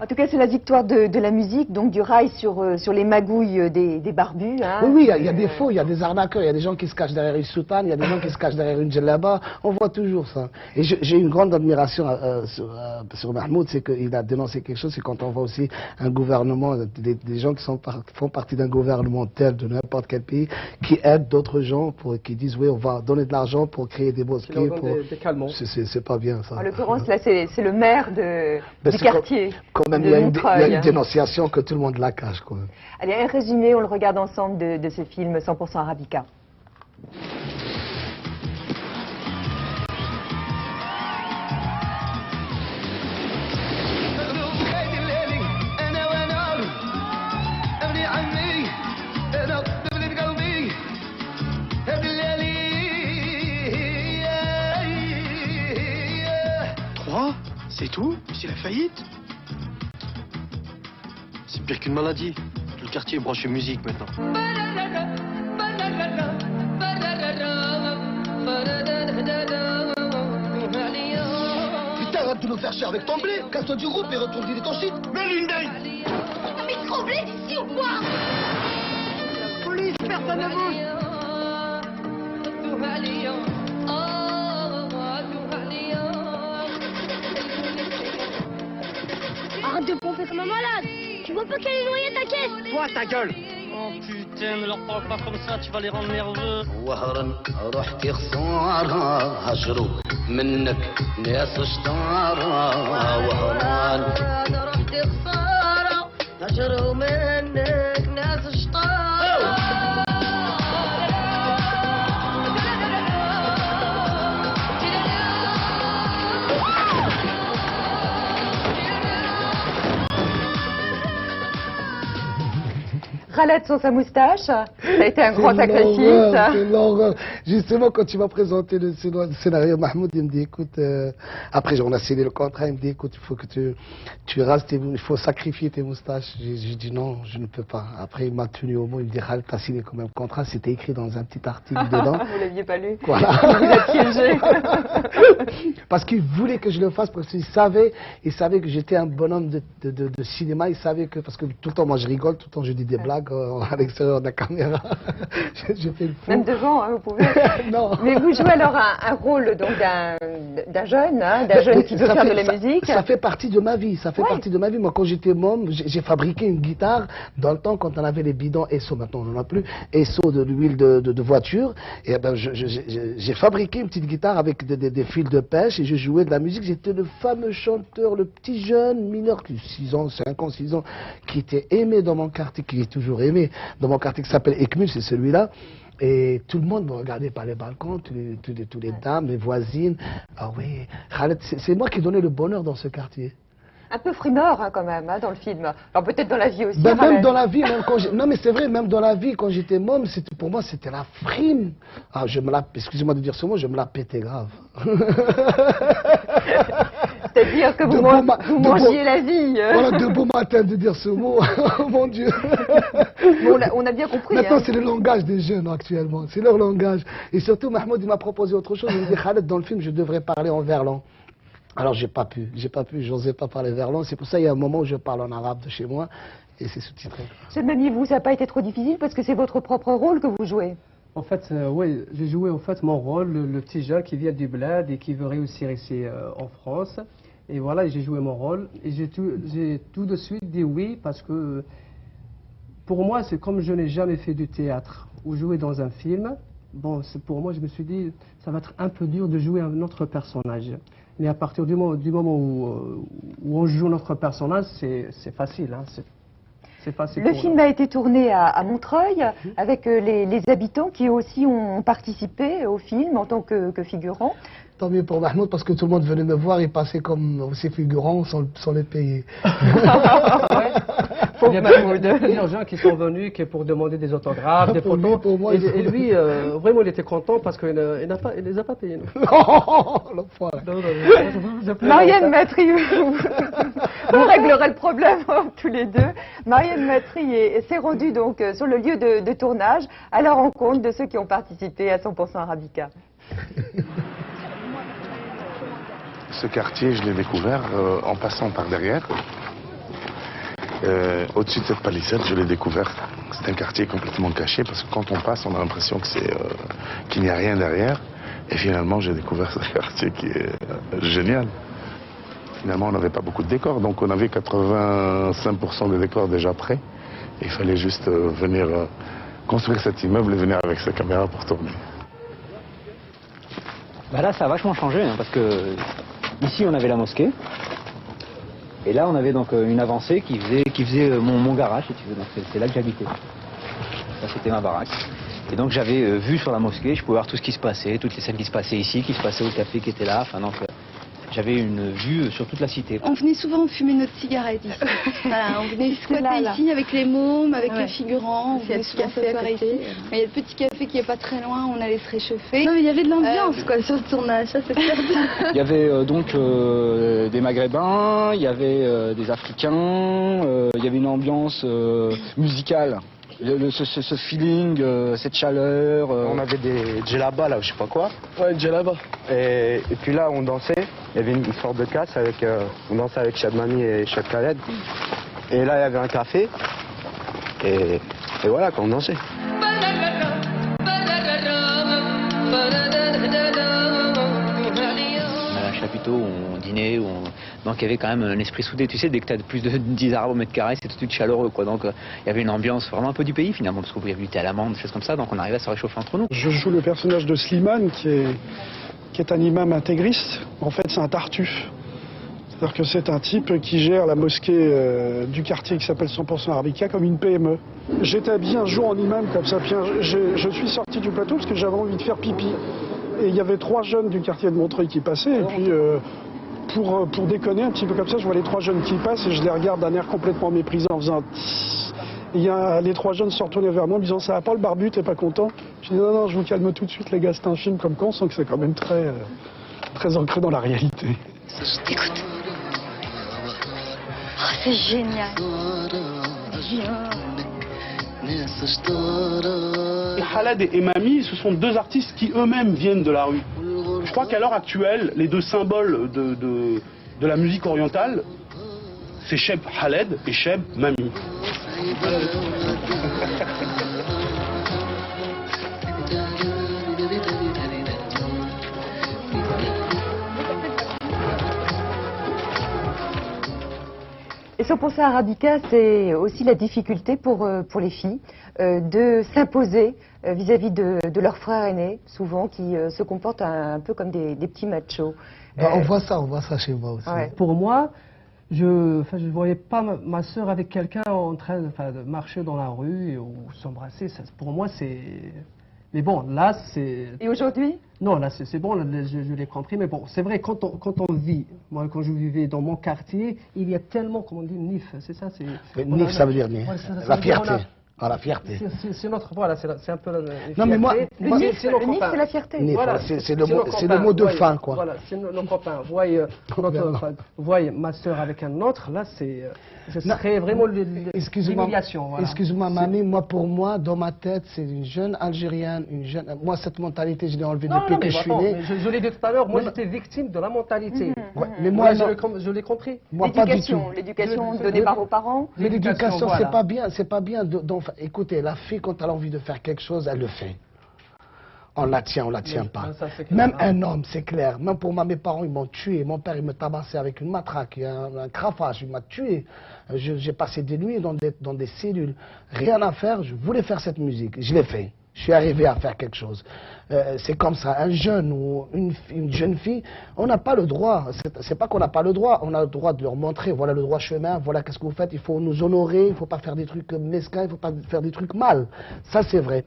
En tout cas, c'est la victoire de la musique, donc du rail sur les magouilles des barbus. Hein. Oui, il y a des faux, il y a des arnaqueurs, il y a des gens qui se cachent derrière une soutane, il y a des gens qui se cachent derrière une djellaba. On voit toujours ça. Et j'ai une grande admiration sur Mahmoud, c'est qu'il a dénoncé quelque chose, c'est quand on voit aussi un gouvernement, des gens qui font partie d'un gouvernement tel de n'importe quel pays, qui aident d'autres gens, qui disent oui, on va donner de l'argent pour créer des mosquées. C'est pas bien ça. En l'occurrence, là, c'est le maire du quartier. Il y a une dénonciation que tout le monde la cache. Quoi. Allez, un résumé, on le regarde ensemble de ce film 100% Arabica. C'est tout? C'est la faillite? C'est pire qu'une maladie. Tout le quartier est branché musique maintenant. Putain, arrête de nous faire chier avec ton blé. Casse-toi du groupe et retourne dîner ton shit. Mais l'une mais trop blé d'ici ou quoi? Police, personne ne bouge. Arrête de pomper comme un malade. Tu vois pas qu'elle est noyée ta caisse? Toi, ta gueule. Oh putain, ne leur parle pas comme ça, tu vas les rendre nerveux. وهرا رحتي خسارة هجروا منك ناس شطارة وهران رحتي خسارة هجروا منك ناس شطارة. Khaled sans sa moustache, ça a été un grand sacrifice. C'est l'horreur. Justement, quand tu m'as présenté le scénario, Mahmoud, il me dit, écoute, après on a signé le contrat, il me dit, écoute, il faut que tu rases il faut sacrifier tes moustaches. J'ai dit non, je ne peux pas. Après, il m'a tenu au mot, il me dit, Khaled, t'as signé quand même le contrat, c'était écrit dans un petit article dedans. Vous l'aviez pas lu? Voilà. Vous êtes piégé. Parce qu'il voulait que je le fasse, parce qu'il savait que j'étais un bonhomme de cinéma, il savait que, parce que tout le temps, moi je rigole, tout le temps je dis des blagues à l'extérieur de la caméra. je fais le fou. Même devant, hein, vous pouvez. Non. Mais vous jouez alors un rôle donc d'un jeune, hein, d'un jeune qui veut faire de la musique. Ça fait partie de ma vie, ça fait partie de ma vie. Moi, quand j'étais môme, j'ai fabriqué une guitare dans le temps quand on avait les bidons Esso, maintenant on n'en a plus, Esso de l'huile de voiture. Et ben, j'ai fabriqué une petite guitare avec des fils de pêche et je jouais de la musique. J'étais le fameux chanteur, le petit jeune mineur, 6 ans, 5 ans, 6 ans, qui était aimé dans mon quartier, qui est toujours aimé dans mon quartier, qui s'appelle Ekmul, c'est celui-là. Et tout le monde me regardait par les balcons, tous les dames, les voisines. Ah oui, Khaled, c'est moi qui donnais le bonheur dans ce quartier. Un peu frimeur hein, quand même, hein, dans le film. Alors peut-être dans la vie aussi. Ben, même dans la vie, même quand non mais c'est vrai, même dans la vie, quand j'étais môme, pour moi c'était la frime. Ah, excusez-moi de dire ce mot, je me la pétais grave. C'est-à-dire que vous mangiez la vie. Voilà, de beaux matins de dire ce mot, oh mon Dieu. On a bien compris. Maintenant, hein. c'est le langage des jeunes actuellement, c'est leur langage. Et surtout, Mahmoud, il m'a proposé autre chose. Il me dit, Khaled, dans le film, je devrais parler en verlan. Alors, j'ai pas pu, j'osais pas parler verlan. C'est pour ça, il y a un moment où je parle en arabe de chez moi, et c'est sous-titré. Cheb Mami, vous, ça n'a pas été trop difficile parce que c'est votre propre rôle que vous jouez. En fait, oui, j'ai joué en fait mon rôle, le petit jeune qui vient du bled et qui veut réussir ici en France. Et voilà, j'ai joué mon rôle et j'ai tout de suite dit oui parce que pour moi, c'est comme je n'ai jamais fait du théâtre ou joué dans un film. Bon, pour moi, je me suis dit, ça va être un peu dur de jouer un autre personnage. Mais à partir du moment où on joue notre personnage, c'est facile. Hein, c'est facile. Le film a été tourné à Montreuil avec les habitants qui aussi ont participé au film en tant que figurants. Tant mieux pour Mahmoud parce que tout le monde venait me voir et passait comme ses figurants sans les payer. Il y a plusieurs gens qui sont venus pour demander des autographes, des photos. Pour moi, et lui, vraiment, il était content parce qu'il ne les a pas payés. Marianne Matry, vous réglerez le problème tous les deux. Marianne Matry s'est rendue donc sur le lieu de tournage à la rencontre de ceux qui ont participé à 100% Arabica. Ce quartier, je l'ai découvert en passant par derrière. Au-dessus de cette palissade, je l'ai découvert. C'est un quartier complètement caché parce que quand on passe, on a l'impression que qu'il n'y a rien derrière. Et finalement, j'ai découvert ce quartier qui est génial. Finalement, on n'avait pas beaucoup de décors, donc on avait 85% des décors déjà prêts. Il fallait juste venir construire cet immeuble et venir avec sa caméra pour tourner. Bah là, ça a vachement changé, hein, parce que ici, on avait la mosquée. Et là, on avait donc une avancée qui faisait mon garage, si tu veux. Donc c'est là que j'habitais. Ça, c'était ma baraque. Et donc j'avais vue sur la mosquée, je pouvais voir tout ce qui se passait, toutes les scènes qui se passaient ici, qui se passaient au café qui était là. Enfin, donc j'avais une vue sur toute la cité. On venait souvent fumer notre cigarette ici. Voilà, on venait squatter ici avec les mômes, avec les figurants. On venait souvent s'asseoir ici. Il y a le petit café qui est pas très loin, on allait se réchauffer. Non mais il y avait de l'ambiance quoi sur le tournage, ça c'est clair. Il y avait donc des Maghrébins, il y avait des Africains, il y avait une ambiance musicale. Ce feeling, cette chaleur. On avait des djellabas là, je sais pas quoi. Ouais, djellabas. Et puis là, on dansait. Il y avait une sorte de casse avec. On dansait avec Cheb Mami et Cheb Khaled. Et là, il y avait un café. Et voilà, quand on dansait. Chapiteau où on dînait, donc il y avait quand même un esprit soudé. Tu sais, dès que tu as plus de 10 arbres au mètre carré, c'est tout de suite chaleureux, quoi. Donc il y avait une ambiance vraiment un peu du pays finalement, parce qu'on pouvait buter à l'amande, des choses comme ça, donc on arrivait à se réchauffer entre nous. Je joue le personnage de Slimane qui est un imam intégriste. En fait, c'est un tartuffe. C'est-à-dire que c'est un type qui gère la mosquée du quartier qui s'appelle 100% Arabica comme une PME. J'étais habillé un jour en imam comme ça, puis je suis sorti du plateau parce que j'avais envie de faire pipi. Et il y avait 3 jeunes du quartier de Montreuil qui passaient, et puis pour déconner un petit peu comme ça, je vois les 3 jeunes qui passent et je les regarde d'un air complètement méprisant en faisant tss. Les 3 jeunes se retournaient vers moi en me disant ça va pas le barbu, t'es pas content? Je dis non, je vous calme tout de suite les gars, c'est un film comme quoi on sent que c'est quand même très ancré dans la réalité. Écoute. Oh, c'est génial. Khaled et Mami, ce sont 2 artistes qui eux-mêmes viennent de la rue. Je crois qu'à l'heure actuelle, les 2 symboles de la musique orientale, c'est Cheb Khaled et Cheb Mami. Et 100% Arabica, c'est aussi la difficulté pour les filles de s'imposer vis-à-vis de leurs frères aînés, souvent qui se comportent un peu comme des petits machos. On voit ça chez moi aussi. Ouais. Pour moi, je ne voyais pas ma sœur avec quelqu'un en train de marcher dans la rue ou s'embrasser. Pour moi, c'est... Mais bon, là, c'est... Et aujourd'hui? Non, là, c'est bon, là, je l'ai compris. Mais bon, c'est vrai, quand on vit, moi, quand je vivais dans mon quartier, il y a tellement, comme on dit, nif, c'est ça? Nif, ça veut dire nif. La fierté. La fierté. C'est notre... Voilà, c'est un peu la fierté. Non, mais moi... Le nif, c'est la fierté. Nif, voilà, c'est le mot de fin, quoi. Voilà, c'est nos copains. Voyez ma sœur avec un autre, là, ce serait vraiment l'humiliation. Voilà. Excuse-moi, Mami, pour moi, dans ma tête, c'est une jeune Algérienne, moi, cette mentalité, je l'ai enlevée depuis que je suis né. Je l'ai dit tout à l'heure, moi, j'étais victime de la mentalité. Mais moi, je l'ai compris. Moi, pas du tout. L'éducation donnée par vos parents. L'éducation, c'est pas bien. Écoutez, la fille, quand elle a envie de faire quelque chose, elle le fait. On la tient pas. Ça, même un homme, c'est clair. Même pour moi, mes parents, ils m'ont tué. Mon père, il me tabassait avec une matraque, un crafage, il m'a tué. J'ai passé des nuits dans des cellules. Rien à faire, je voulais faire cette musique. Je l'ai fait. Je suis arrivé à faire quelque chose. C'est comme ça. Un jeune ou une jeune fille, on n'a pas le droit. C'est pas qu'on n'a pas le droit. On a le droit de leur montrer, voilà le droit chemin, voilà qu'est-ce que vous faites. Il faut nous honorer, il ne faut pas faire des trucs mesquins, il ne faut pas faire des trucs mal. Ça, c'est vrai.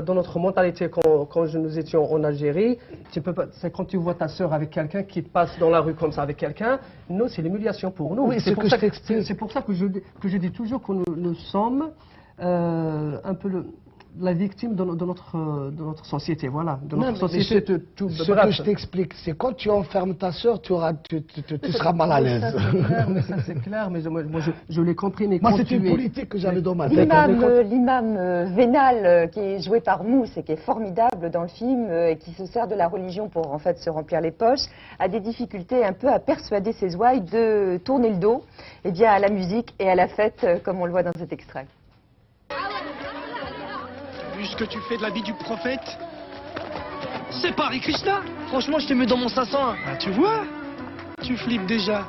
Dans notre mentalité, quand nous étions en Algérie, c'est quand tu vois ta sœur avec quelqu'un qui passe dans la rue comme ça avec quelqu'un, nous, c'est l'humiliation pour nous. Oui, c'est pour ça que je dis toujours que nous sommes un peu la victime de notre société, voilà. De notre société. Ce que je t'explique, c'est quand tu enfermes ta sœur, tu seras mal à l'aise. C'est clair, mais moi je l'ai compris. Mais moi, c'est une politique que j'avais dans ma tête. L'imam Vénal, qui est joué par Mousse et qui est formidable dans le film, et qui se sert de la religion pour en fait se remplir les poches, a des difficultés un peu à persuader ses ouailles de tourner le dos eh bien, à la musique et à la fête, comme on le voit dans cet extrait. Vu ce que tu fais de la vie du prophète, c'est pas Hare Krishna. Franchement, je t'ai mis dans mon 501. Ah, tu vois, tu flippes déjà.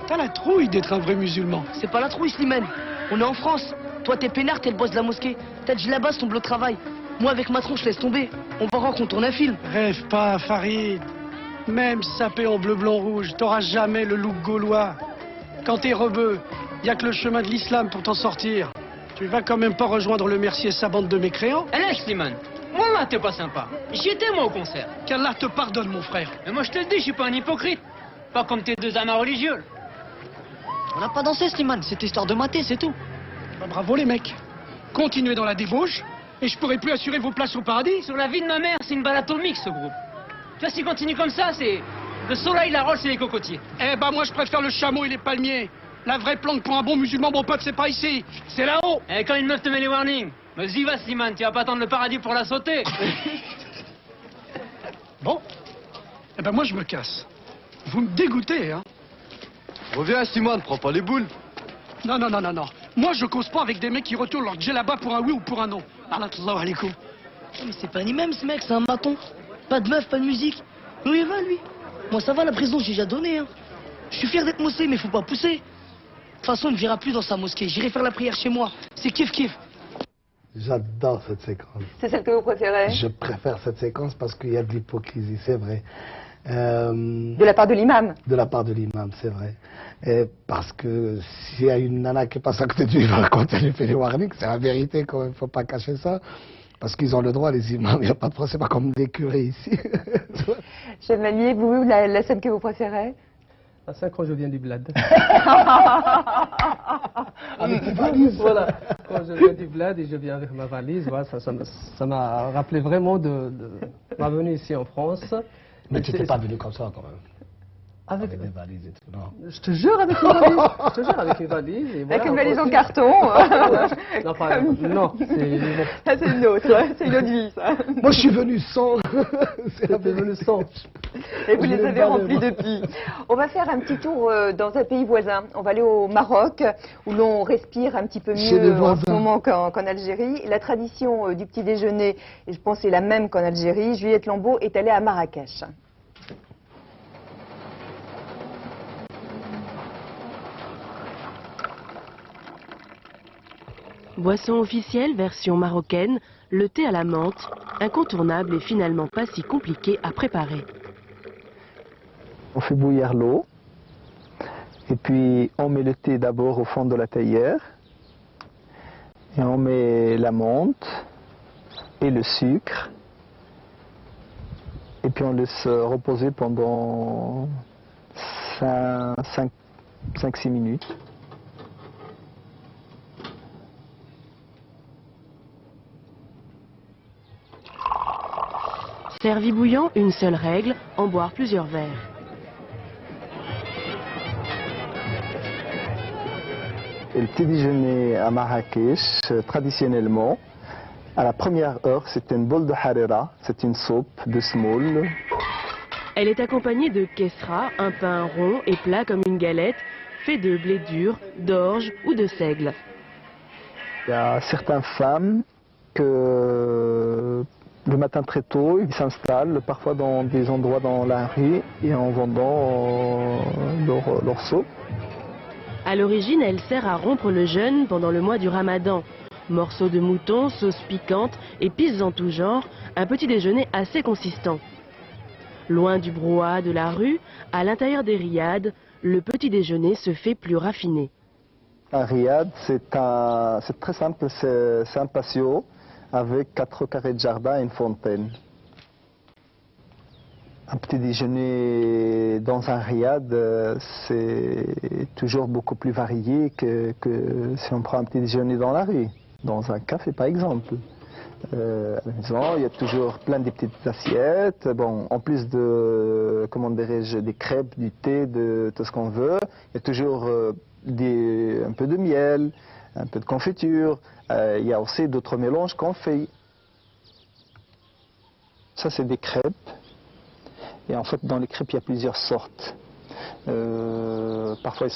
T'as la trouille d'être un vrai musulman. C'est pas la trouille, Slimane. On est en France. Toi, t'es peinard, t'es le boss de la mosquée. T'as dit là-bas, ton boulot de travail. Moi, avec Macron, je laisse tomber. On va voir qu'on tourne un film. Rêve pas, Farid. Même sapé en bleu, blanc, rouge, t'auras jamais le look gaulois. Quand t'es rebeu, y a que le chemin de l'islam pour t'en sortir. Tu vas quand même pas rejoindre le Mercier et sa bande de mécréants. Allez, Slimane. Moi, là, t'es pas sympa. J'y étais, moi, au concert. Qu'Allah te pardonne, mon frère. Mais moi, je te le dis, je suis pas un hypocrite. Pas comme tes deux amas religieux. On n'a pas dansé, Slimane. C'était histoire de mater, c'est tout. Bah, bravo, les mecs. Continuez dans la débauche et je pourrai plus assurer vos places au paradis. Sur la vie de ma mère, c'est une balle atomique, ce groupe. Tu vois, s'il continue comme ça, c'est le soleil, la roche et les cocotiers. Eh ben, moi, je préfère le chameau et les palmiers. La vraie planque pour un bon musulman, mon pote, c'est pas ici. C'est là-haut. Et quand une meuf te met les warnings, vas-y, va, Slimane, tu vas pas attendre le paradis pour la sauter. Bon. Eh ben, moi, je me casse. Vous me dégoûtez, hein. Reviens, Slimane, prends pas les boules. Non, non, non, non, non. Moi, je cause pas avec des mecs qui retournent leur djellaba pour un oui ou pour un non. Allahu alaikum. Mais c'est pas ni même, ce mec, c'est un maton. Pas de meuf, pas de musique. Où il va, lui? Moi, ça va, la prison, j'ai déjà donné, hein. Je suis fier d'être mosquée, mais faut pas pousser. De toute façon, il ne verra plus dans sa mosquée. J'irai faire la prière chez moi. C'est kiff-kiff. J'adore cette séquence. C'est celle que vous préférez? Je préfère cette séquence parce qu'il y a de l'hypocrisie, c'est vrai. De la part de l'imam? De la part de l'imam, c'est vrai. Et parce que s'il y a une nana qui passe à côté de lui, quand elle lui fait des warnings, c'est la vérité quand même, il ne faut pas cacher ça. Parce qu'ils ont le droit, les imams, il n'y a pas de problème, c'est pas comme des curés ici. Chef Mamie, vous, la scène que vous préférez? La scène quand je viens du bled. Avec une valise. Voilà, quand je viens du bled et je viens avec ma valise, voilà, ça m'a rappelé vraiment de ma venue ici en France. Mais tu n'étais pas venu comme ça quand même. Avec des valises et tout, non. Je te jure avec une valise. Je te jure avec une valise. Et voilà, avec une valise en carton. Non, pas non, c'est une autre, c'est une autre vie, ça. Moi, je suis venu sans. C'était venu sans. Et vous les avez remplis depuis. On va faire un petit tour dans un pays voisin. On va aller au Maroc, où l'on respire un petit peu mieux en ce moment qu'en Algérie. La tradition du petit déjeuner, et je pense que c'est la même qu'en Algérie. Juliette Lambeau est allée à Marrakech. Boisson officielle version marocaine, le thé à la menthe, incontournable et finalement pas si compliqué à préparer. On fait bouillir l'eau et puis on met le thé d'abord au fond de la théière et on met la menthe et le sucre et puis on laisse reposer pendant 5-6 minutes. Servi bouillant, une seule règle, en boire plusieurs verres. Et le petit déjeuner à Marrakech, traditionnellement, à la première heure, c'est une boule de harira, c'est une soupe de semoule. Elle est accompagnée de kessra, un pain rond et plat comme une galette, fait de blé dur, d'orge ou de seigle. Il y a certaines femmes que le matin très tôt, ils s'installent parfois dans des endroits dans la rue et en vendant leur soupe. À l'origine, elle sert à rompre le jeûne pendant le mois du Ramadan. Morceaux de mouton, sauce piquante, épices en tout genre, un petit déjeuner assez consistant. Loin du brouhaha de la rue, à l'intérieur des riads, le petit déjeuner se fait plus raffiné. Un riad, c'est très simple, c'est un patio avec 4 carrés de jardin et une fontaine. Un petit déjeuner dans un riad, c'est toujours beaucoup plus varié que si on prend un petit déjeuner dans la rue, dans un café par exemple. À la maison, il y a toujours plein de petites assiettes. Bon, en plus de, comment dirais-je, des crêpes, du thé, de tout ce qu'on veut, il y a toujours un peu de miel, un peu de confiture. Il y a aussi d'autres mélanges qu'on fait. Ça, c'est des crêpes. Et en fait, dans les crêpes, il y a plusieurs sortes. Parfois,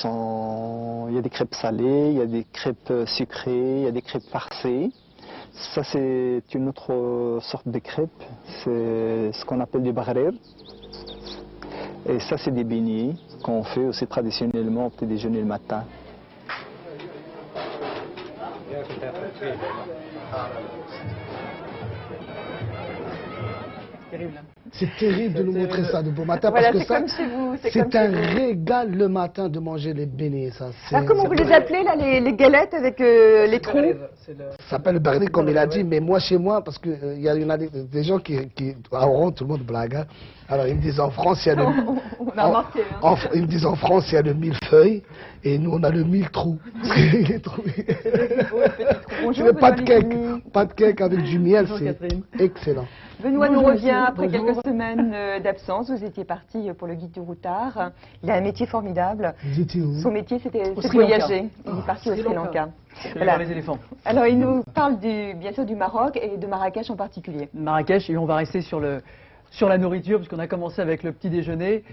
il y a des crêpes salées, il y a des crêpes sucrées, il y a des crêpes farcées. Ça, c'est une autre sorte de crêpes. C'est ce qu'on appelle des barrer. Et ça, c'est des beignets qu'on fait aussi traditionnellement au petit déjeuner le matin. C'est terrible de nous montrer ça de bon matin, voilà, parce que ça, c'est un régal le matin de manger les beignets. Ça, alors comment vous les appelez là, les galettes avec les trous? Ça s'appelle le barré comme il a dit, mais moi chez moi, parce qu'il y en a des gens qui à Oran, tout le monde blague. Hein. Alors ils me disent en France, il y a le, ils me disent en France, il y a le millefeuille, et nous on a le mille trous. Les trous. Pas de cake avec du miel, c'est excellent. Benoît nous revient après quelques semaines d'absence. Vous étiez parti pour le guide du routard. Il a un métier formidable. Son métier, c'était de voyager. Il est parti au Sri Lanka. Voilà. Les éléphants. Alors, il nous parle bien sûr du Maroc et de Marrakech en particulier. Marrakech, et on va rester sur la nourriture, puisqu'on a commencé avec le petit déjeuner.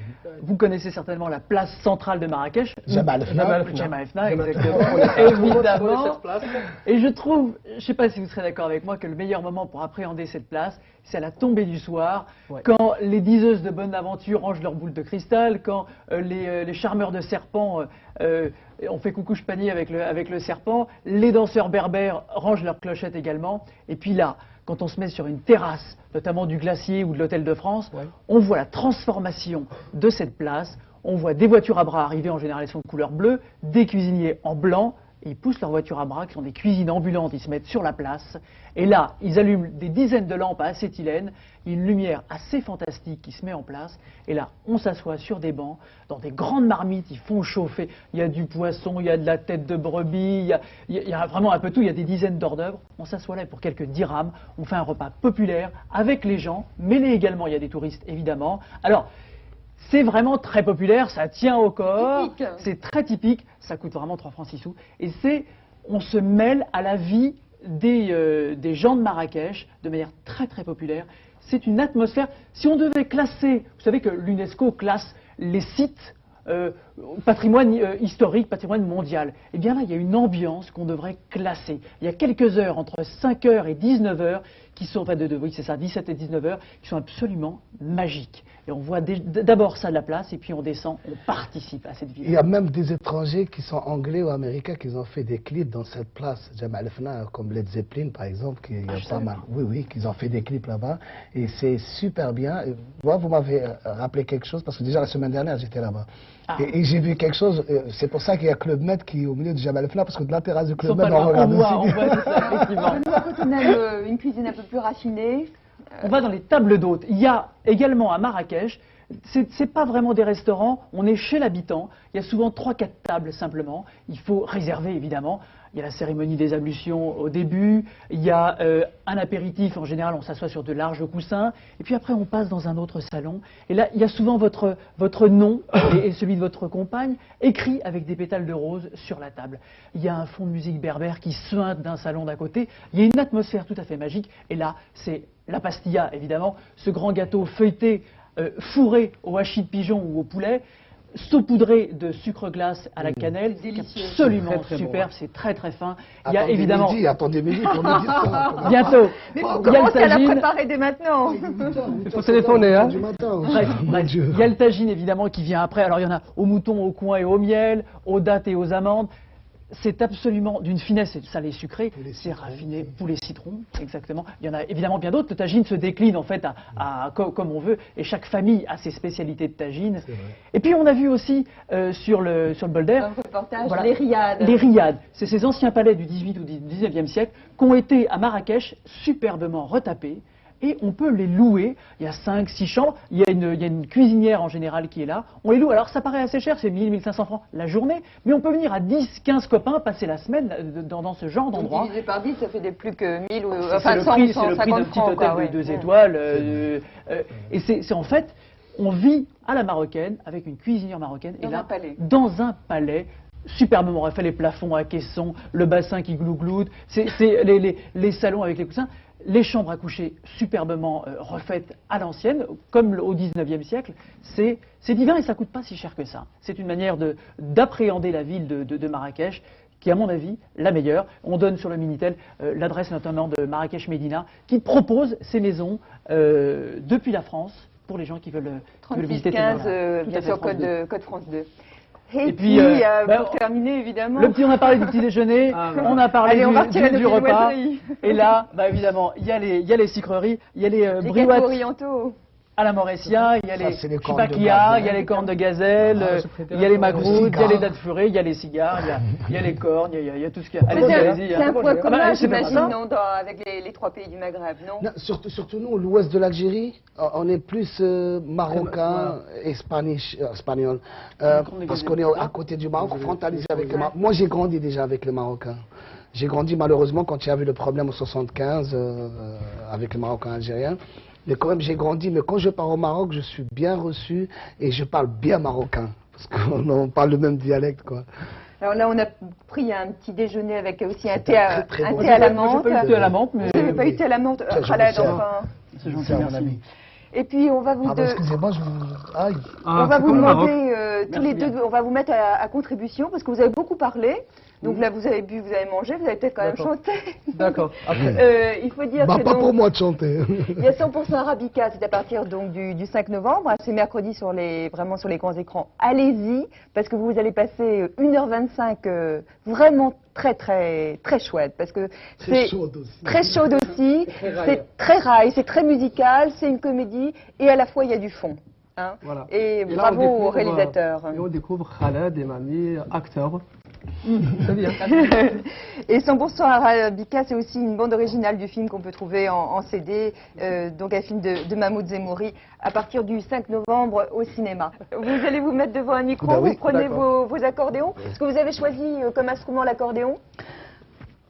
Vous connaissez certainement la place centrale de Marrakech. Jebel Fna, exactement, évidemment. Et je trouve, je ne sais pas si vous serez d'accord avec moi, que le meilleur moment pour appréhender cette place, c'est à la tombée du soir, quand les diseuses de bonne aventure rangent leurs boules de cristal, quand les charmeurs de serpents ont fait coucou panier avec le serpent, les danseurs berbères rangent leurs clochettes également, et puis là, quand on se met sur une terrasse, notamment du Glacier ou de l'Hôtel de France, on voit la transformation de cette place. On voit des voitures à bras arriver, en général elles sont de couleur bleue, des cuisiniers en blanc, et ils poussent leurs voitures à bras, qui sont des cuisines ambulantes, ils se mettent sur la place. Et là, ils allument des dizaines de lampes à acétylène, une lumière assez fantastique qui se met en place. Et là, on s'assoit sur des bancs, dans des grandes marmites, ils font chauffer. Il y a du poisson, il y a de la tête de brebis, il y a vraiment un peu tout, il y a des dizaines d'hors d'œuvre. On s'assoit là pour quelques dirhams, on fait un repas populaire avec les gens, mêlés également, il y a des touristes évidemment. Alors, c'est vraiment très populaire, ça tient au corps, c'est très typique, ça coûte vraiment 3 francs 6 sous. Et on se mêle à la vie des gens de Marrakech de manière très très populaire. C'est une atmosphère, si on devait classer, vous savez que l'UNESCO classe les sites patrimoine historique, patrimoine mondial. Eh bien là, il y a une ambiance qu'on devrait classer. Il y a quelques heures, entre 5h et 19h, qui sont, enfin oui c'est ça, 17 et 19h, qui sont absolument magiques. Et on voit d'abord ça de la place, et puis on descend, on participe à cette ville. Il y a même des étrangers qui sont anglais ou américains qui ont fait des clips dans cette place, Jebel Fna, comme Led Zeppelin par exemple, qui y a pas mal. Oui, qu'ils ont fait des clips là-bas, et c'est super bien. Et moi, vous m'avez rappelé quelque chose, parce que déjà la semaine dernière, j'étais là-bas. Et j'ai vu quelque chose, c'est pour ça qu'il y a Club Med qui est au milieu de Jebel Fna, parce que de la terrasse du Club Med, on regarde aussi. On voit ça, effectivement. Quand on aime une cuisine un peu plus raffinée. On va dans les tables d'hôtes. Il y a également à Marrakech, c'est pas vraiment des restaurants, on est chez l'habitant. Il y a souvent 3-4 tables simplement. Il faut réserver évidemment. Il y a la cérémonie des ablutions au début, il y a un apéritif, en général on s'assoit sur de larges coussins, et puis après on passe dans un autre salon, et là il y a souvent votre nom et celui de votre compagne, écrit avec des pétales de rose sur la table. Il y a un fond de musique berbère qui suinte d'un salon d'à côté, il y a une atmosphère tout à fait magique, et là c'est la pastilla évidemment, ce grand gâteau feuilleté, fourré au hachis de pigeon ou au poulet, saupoudré de sucre glace à la cannelle, absolument très superbe, bon. C'est très très fin. Il y a évidemment. Attendez midi pour nous dire ça. Bientôt. Mais vous commencez à la préparer dès maintenant. Il faut se défendre, hein. Bref, il y a le tagine évidemment qui vient après. Alors il y en a au mouton, au coin et au miel, aux dattes et aux amandes. C'est absolument d'une finesse salée sucrée, c'est raffiné, poulet citron, exactement. Il y en a évidemment bien d'autres. Le tagine se décline en fait comme on veut, et chaque famille a ses spécialités de tagine. Et puis on a vu aussi sur le bol d'air, voilà, les riades. Les riades, c'est ces anciens palais du 18 ou du 19e siècle qui ont été à Marrakech superbement retapés. Et on peut les louer, il y a 5-6 chambres, il y a une cuisinière en général qui est là, on les loue, alors ça paraît assez cher, c'est 1000-1500 francs la journée, mais on peut venir à 10-15 copains passer la semaine dans ce genre d'endroit. Divisé par 10, ça fait plus que 1000 ou enfin 100, c'est le prix d'un petit hôtel de 2 étoiles, et c'est en fait, on vit à la marocaine, avec une cuisinière marocaine, et là, dans un palais, superbement refait, les plafonds à caissons, le bassin qui glougloute, les salons avec les coussins. les chambres à coucher superbement refaites à l'ancienne, comme au 19e siècle. C'est divin et ça ne coûte pas si cher que ça. C'est une manière d'appréhender la ville de Marrakech, qui est à mon avis la meilleure. On donne sur le Minitel l'adresse notamment de Marrakech Médina, qui propose ces maisons depuis la France pour les gens qui veulent visiter. 3615, bien sûr, code France 2. Et puis, pour terminer, évidemment... on a parlé du petit déjeuner, on a parlé du repas, et là, évidemment, il y a les sucreries, il y a les briottes orientaux à la Mauricia, il y a les chipaquillas, il y a les cornes de gazelle, il y a les magroutes, il y a les dattes furées, il y a les cigares, il y a les cornes, il y a tout ce qu'il y a. Allez-y. C'est un point commun, j'imagine, avec les trois pays du Maghreb, non? Surtout nous, l'ouest de l'Algérie, on est plus marocain, espagnol, parce qu'on est à côté du Maroc, frontalisé avec le Maroc. Moi, j'ai grandi déjà avec le Marocain. J'ai grandi malheureusement quand il y avait le problème en 75 avec le Marocain algérien. Mais quand même, j'ai grandi. Mais quand je pars au Maroc, je suis bien reçu et je parle bien marocain. Parce qu'on parle le même dialecte, quoi. Alors là, on a pris un petit déjeuner avec aussi un thé à la menthe. Vous n'avez pas eu thé à la menthe, Khaled, enfin. C'est gentil, merci. Et puis on va vous excusez-moi, on va vous demander tous les deux, on va vous mettre à contribution parce que vous avez beaucoup parlé. Donc là, vous avez bu, vous avez mangé, vous avez peut-être quand même chanté. D'accord. Il faut dire que pas pour moi de chanter. Il y a 100% Arabica, c'est à partir donc du 5 novembre. C'est mercredi vraiment sur les grands écrans. Allez-y, parce que vous allez passer 1h25 vraiment très chouette, parce que c'est très chaude aussi, c'est très rail, c'est très musical, c'est une comédie et à la fois il y a du fond. Hein. Voilà. Et bravo aux réalisateurs. Et on découvre Khaled et Mamie, acteurs. C'est bien. Et 100% Arabica, c'est aussi une bande originale du film qu'on peut trouver en CD, donc un film de Mahmoud Zemouri, à partir du 5 novembre au cinéma. Vous allez vous mettre devant un micro, vous prenez vos accordéons. Est-ce que vous avez choisi comme instrument l'accordéon?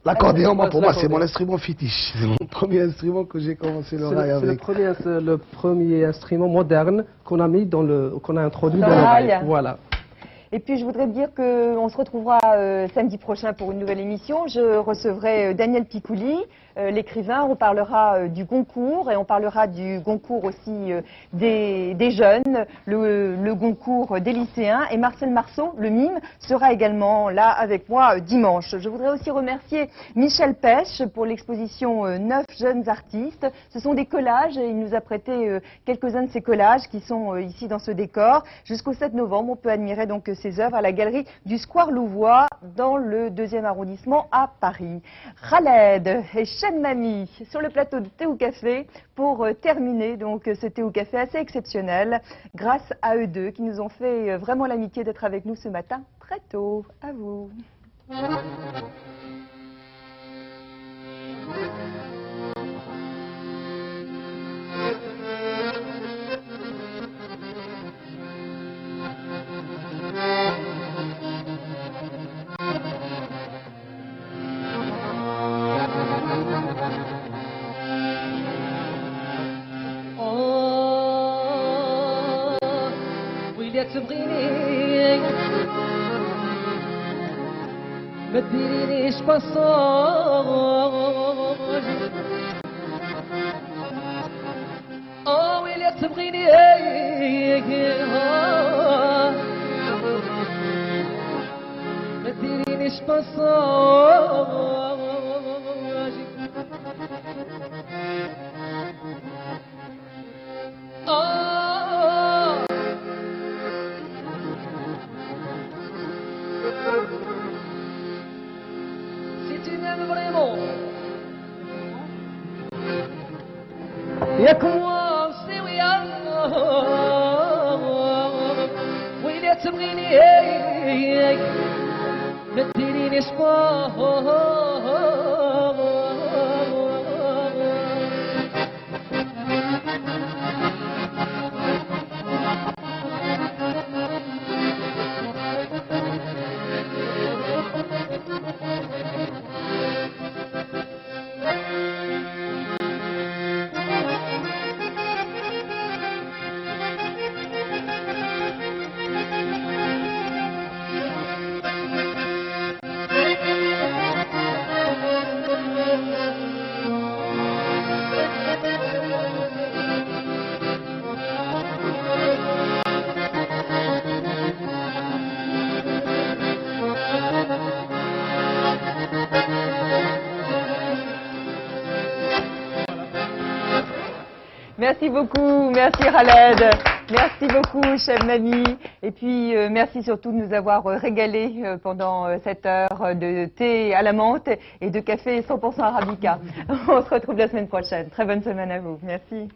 L'accordéon, pour moi, c'est mon instrument fétiche. C'est mon premier instrument que j'ai commencé l'oreille avec. C'est le premier instrument moderne qu'on a mis qu'on a introduit dans l'oreille. Voilà. Et puis je voudrais dire qu'on se retrouvera samedi prochain pour une nouvelle émission. Je recevrai Daniel Picouli, l'écrivain. On parlera du Goncourt et on parlera du Goncourt aussi des jeunes, le Goncourt des lycéens. Et Marcel Marceau, le mime, sera également là avec moi dimanche. Je voudrais aussi remercier Michel Pêche pour l'exposition 9 jeunes artistes. Ce sont des collages et il nous a prêté quelques-uns de ces collages qui sont ici dans ce décor. Jusqu'au 7 novembre, on peut admirer donc ses œuvres à la galerie du Square Louvois dans le 2e arrondissement à Paris. Khaled et Cheb Mami sur le plateau de Thé ou Café pour terminer donc ce Thé ou Café assez exceptionnel grâce à eux deux qui nous ont fait vraiment l'amitié d'être avec nous ce matin très tôt. À vous. تبغيني ما تديرينيش باساج ويلي تبغيني ما تديرينيش باساج ياك واصي ويا ويلي تبغيني ما تديرينيش Merci beaucoup, merci Khaled. Merci beaucoup, chef Nani. Et puis, merci surtout de nous avoir régalé pendant cette heure de thé à la menthe et de café 100% Arabica. On se retrouve la semaine prochaine. Très bonne semaine à vous. Merci.